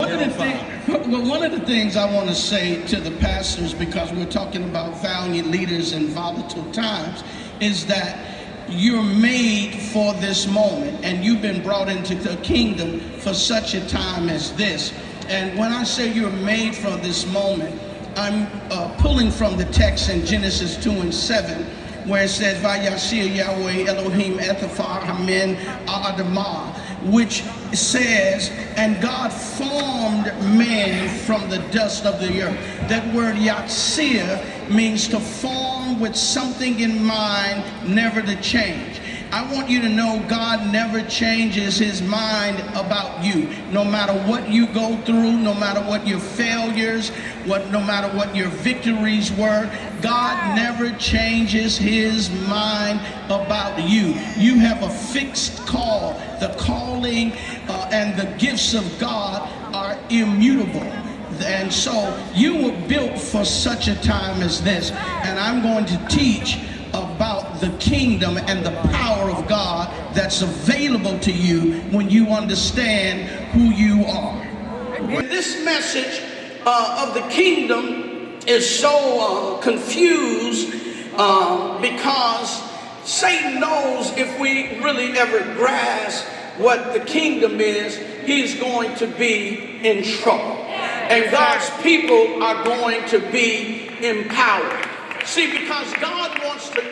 One of the things I want to say to the pastors, because we're talking about valiant leaders in volatile times, is that you're made for this moment, and you've been brought into the kingdom for such a time as this. And when I say you're made for this moment, I'm pulling from the text in Genesis 2:7, where it says, Vayashir Yahweh Elohim Ethafar Hamin Adamah, which says, and God formed man from the dust of the earth. That word Yatsir means to form with something in mind, never to change. I want you to know God never changes his mind about you. No matter what you go through, no matter what your failures, no matter what your victories were, God never changes his mind about you. You have a fixed call. The calling and the gifts of God are immutable. And so you were built for such a time as this. And I'm going to teach about the kingdom and the power of God that's available to you when you understand who you are. This message of the kingdom is so confused because Satan knows if we really ever grasp what the kingdom is, he's going to be in trouble. And God's people are going to be empowered. See, because God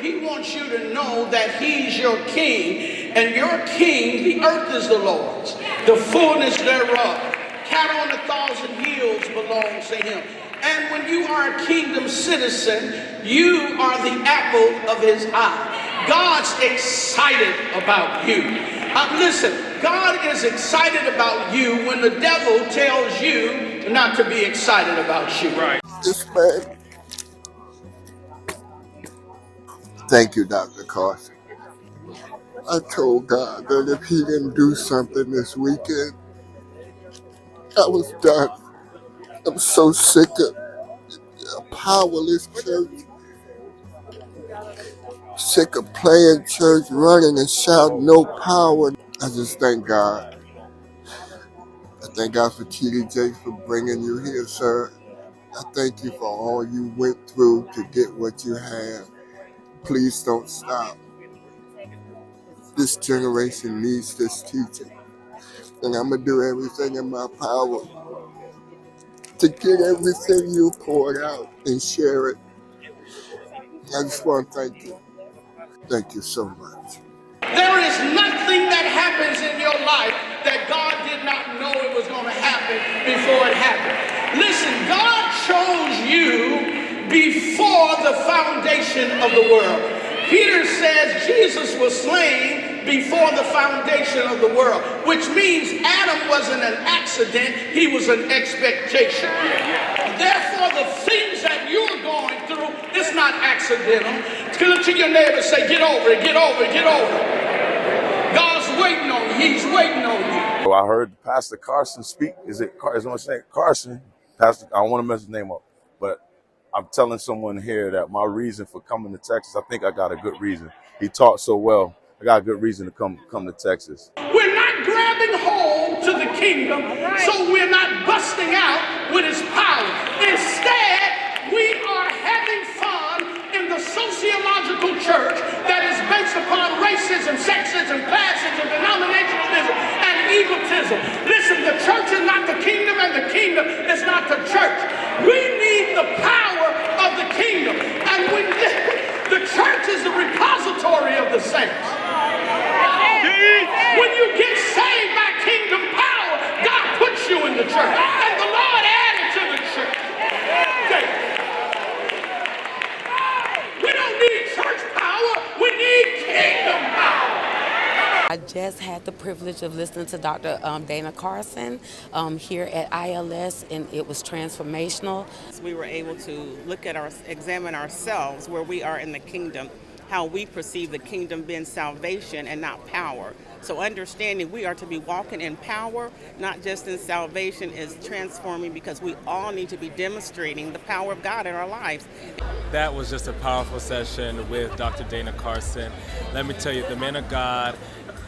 he wants you to know that he's your king, and your king, the earth is the Lord's, the fullness thereof. Cattle on 1,000 hills belongs to him. And when you are a kingdom citizen, you are the apple of his eye. God's excited about you. Listen, God is excited about you when the devil tells you not to be excited about you. Right. This man. Thank you, Dr. Carson. I told God that if he didn't do something this weekend, I was done. I'm so sick of a powerless church. Sick of playing church, running and shouting no power. I just thank God. I thank God for TD Jakes for bringing you here, sir. I thank you for all you went through to get what you have. Please don't stop. This generation needs this teaching. And I'm going to do everything in my power to get everything you poured out and share it. I just want to thank you. Thank you so much. There is nothing that happens in your life that God did not know it was going to happen before it happened. Listen, God chose you before the foundation of the world. Peter says Jesus was slain before the foundation of the world, which means Adam wasn't an accident, he was an expectation. Therefore, the things that you're going through, it's not accidental. Look to your neighbor and say, get over it, get over it, get over it. God's waiting on you, he's waiting on you. I heard Pastor Carson speak. Is what I'm saying? Carson, Pastor, I don't want to mess his name up, but I'm telling someone here that my reason for coming to Texas, I think I got a good reason. He taught so well. I got a good reason to come to Texas. We're not grabbing hold to the kingdom, so we're not busting out with his power. Instead, we are having fun in the sociological church that is based upon racism, sexism, classism, denominationalism, and egotism. Listen, the church is not the kingdom, and the kingdom is not the church. We need the power of the kingdom, and when the church is the repository of the saints. When you get saved by kingdom power, God puts you in the church, and the Lord added to the church. Okay. We don't need church power, we need kingdom power. I just had the privilege of listening to Dr. Dana Carson here at ILS, and it was transformational. We were able to examine ourselves where we are in the kingdom, how we perceive the kingdom being salvation and not power. So understanding we are to be walking in power, not just in salvation, is transforming, because we all need to be demonstrating the power of God in our lives. That was just a powerful session with Dr. Dana Carson. Let me tell you, the man of God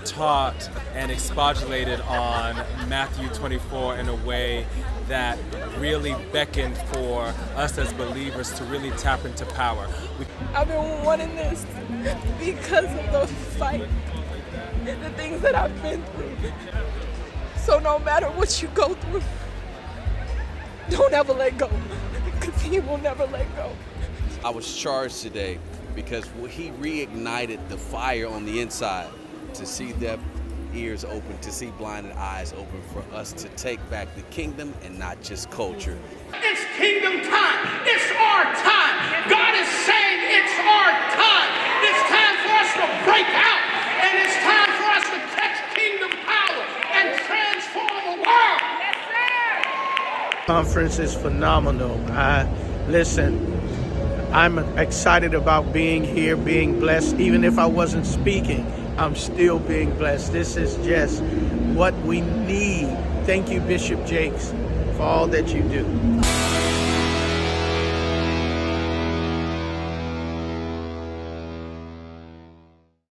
taught and expostulated on Matthew 24 in a way that really beckoned for us as believers to really tap into power. I've been wanting this because of the fight and the things that I've been through. So no matter what you go through, don't ever let go, because he will never let go. I was charged today because he reignited the fire on the inside to see deaf ears open, to see blinded eyes open, for us to take back the kingdom and not just culture. It's kingdom time. It's our time. God is saying it's our time. It's time for us to break out, and it's time for us to catch kingdom power and transform the world. Yes, sir. Conference is phenomenal. Listen, I'm excited about being here, being blessed. Even if I wasn't speaking, I'm still being blessed. This is just what we need. Thank you, Bishop Jakes, for all that you do.